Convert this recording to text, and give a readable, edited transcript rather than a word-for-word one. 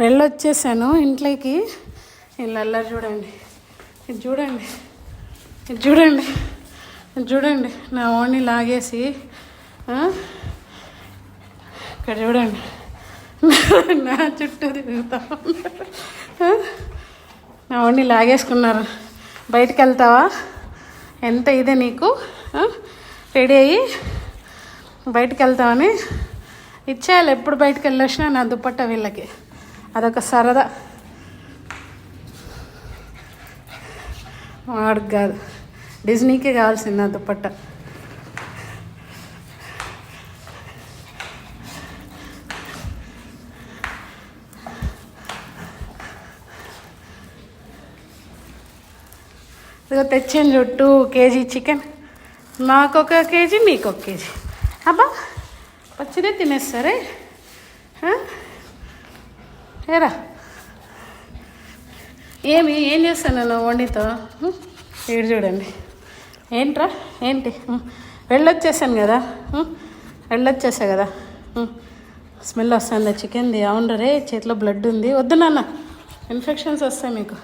వెళ్ళొచ్చేసాను ఇంట్లోకి. వీళ్ళల్లా చూడండి, ఇది చూడండి, ఇది చూడండి, ఇది చూడండి. నా ఓణి లాగేసి ఇక్కడ చూడండి నా చుట్టూ తిరుగుతా నా ఓణి లాగేసుకున్నారు. బయటికి వెళ్తావా? ఎంత ఇదే నీకు? రెడీ అయ్యి బయటికి వెళ్తామని ఇచ్చేయాలి. ఎప్పుడు బయటకు వెళ్ళొచ్చినా నా దుప్పట్ట వీళ్ళకి అదొక సరదా. వాడికి కాదు, డిజ్నీకే కావాల్సింది నా దుప్పట్ట. ఇదిగో తెచ్చాను చూడు 2 kg చికెన్. నాకు 1 kg, మీకు 1 kg. అబ్బా వచ్చిదే తినేస్తారే. ఏరా ఏం చేస్తాను నేను వండితో? వీడు చూడండి. ఏంట్రా ఏంటి? వెళ్ళొచ్చేసాను కదా, వెళ్ళొచ్చేసా కదా. స్మెల్ వస్తుంది చికెన్ది. అవును రే, చేతిలో బ్లడ్ ఉంది. వద్దు నాన్న, ఇన్ఫెక్షన్స్ వస్తాయి మీకు.